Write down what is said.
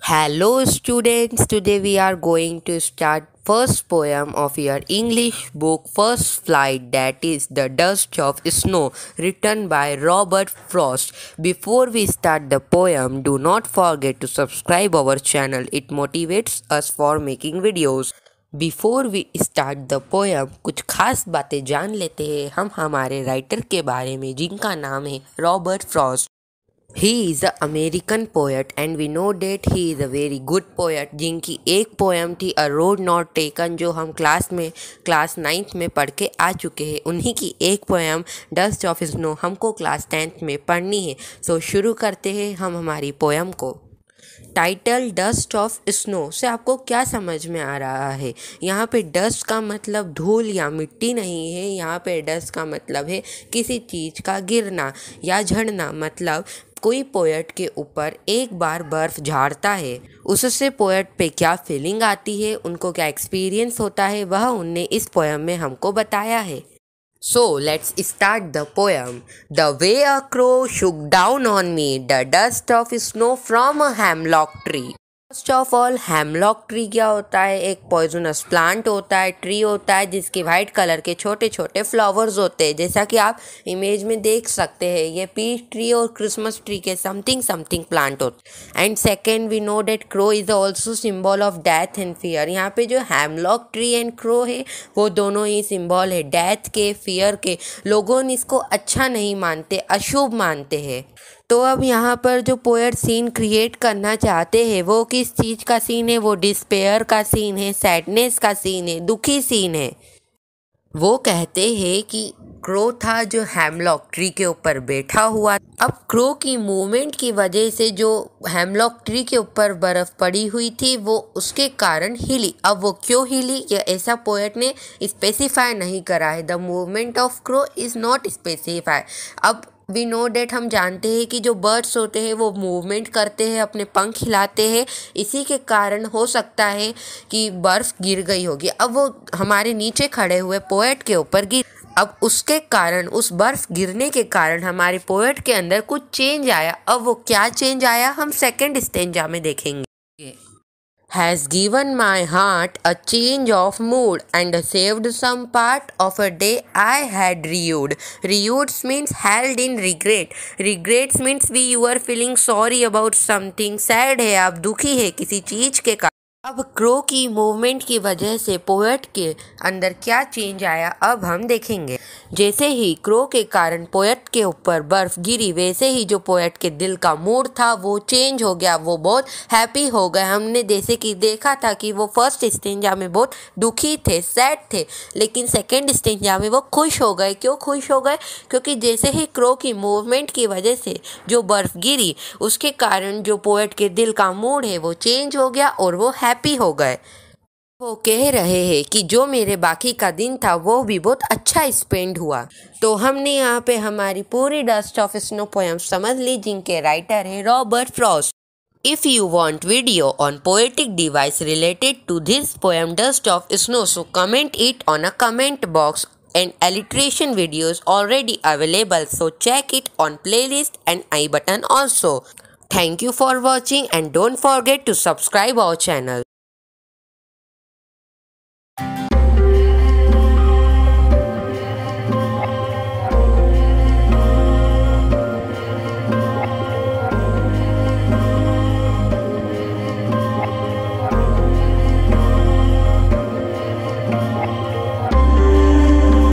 Hello students, today we are going to start first poem of your English book First Flight, that is The Dust of Snow, written by Robert Frost. Before we start the poem, do not forget to subscribe our channel. It motivates us for making videos. Before we start the poem कुछ खास बातें जान लेते हैं हम हमारे writer के बारे में जिनका नाम है Robert Frost. He is a American poet and we know that he is a very good poet, जिनकी एक पोएम थी अ रोड नॉट टेकन जो हम क्लास 9th में पढ़ के आ चुके हैं। उन्हीं की एक पोएम डस्ट ऑफ स्नो हमको क्लास 10th में पढ़नी है। सो शुरू करते हैं हम हमारी पोएम को। टाइटल डस्ट ऑफ स्नो से आपको क्या समझ में आ रहा है? यहाँ पे डस्ट का मतलब धूल या मिट्टी नहीं है, यहाँ पे डस्ट का मतलब है किसी चीज़ का गिरना या झड़ना। मतलब कोई पोएट के ऊपर एक बार बर्फ़ झाड़ता है, उससे पोएट पे क्या फीलिंग आती है, उनको क्या एक्सपीरियंस होता है, वह उनने इस पोएम में हमको बताया है। So let's start the poem. The way a crow shook down on me, the dust of snow from a hemlock tree. First of all hemlock tree क्या होता है? एक पॉइजनस प्लांट होता है, ट्री होता है जिसके वाइट कलर के छोटे छोटे फ्लावर्स होते हैं, जैसा कि आप इमेज में देख सकते हैं। ये पीच ट्री और क्रिसमस ट्री के समथिंग प्लांट होते। And second we know that crow is also symbol of death and fear. यहाँ पे जो हेमलॉक ट्री एंड क्रो है वो दोनों ही सिंबल है डेथ के, फियर के। लोगों ने इसको अच्छा नहीं मानते, अशुभ मानते हैं। तो अब यहाँ पर जो पोएट सीन क्रिएट करना चाहते हैं वो किस चीज़ का सीन है? वो डिस्पेयर का सीन है, सैडनेस का सीन है, दुखी सीन है। वो कहते हैं कि क्रो था जो हेमलॉक ट्री के ऊपर बैठा हुआ। अब क्रो की मूवमेंट की वजह से जो हेमलॉक ट्री के ऊपर बर्फ़ पड़ी हुई थी वो उसके कारण हिली। अब वो क्यों हिली ये ऐसा पोएट ने स्पेसिफाई नहीं करा है। The movement of crow is not specify. अब वी नो डेट हम जानते हैं कि जो बर्ड्स होते हैं वो मूवमेंट करते हैं, अपने पंख हिलाते हैं, इसी के कारण हो सकता है कि बर्फ़ गिर गई होगी। अब वो हमारे नीचे खड़े हुए पोएट के ऊपर गिर। अब उसके कारण, उस बर्फ़ गिरने के कारण हमारे पोएट के अंदर कुछ चेंज आया। अब वो क्या चेंज आया हम सेकेंड स्टेंजा में देखेंगे। Has given my heart a change of mood and saved some part of a day I had rued. Rued means held in regret. Regrets means you are feeling sorry about something. Sad है, आप दुखी है किसी चीज़ के कारण। अब crow की movement की वजह से पोएट के अंदर क्या चेंज आया अब हम देखेंगे। जैसे ही क्रो के कारण पोएट के ऊपर बर्फ़ गिरी वैसे ही जो पोएट के दिल का मूड था वो चेंज हो गया, वो बहुत हैप्पी हो गए। हमने जैसे कि देखा था कि वो फर्स्ट स्टेंजा में बहुत दुखी थे, सैड थे, लेकिन सेकेंड स्टेंजा में वो खुश हो गए। क्यों खुश हो गए? क्योंकि जैसे ही क्रो की मूवमेंट की वजह से जो बर्फ़ गिरी उसके कारण जो पोएट के दिल का मूड है वो चेंज हो गया और वो हैप्पी हो गए। वो कह रहे हैं कि जो मेरे बाकी का दिन था वो भी बहुत अच्छा स्पेंड हुआ। तो हमने यहाँ पे हमारी पूरी डस्ट ऑफ स्नो पोएम समझ ली जिनके राइटर है Robert Frost. If you want video on poetic device related to this poem Dust of Snow, so comment it on a comment box, and alliteration videos already available, so check it on playlist and I button also. Thank you for watching and don't forget to subscribe our channel.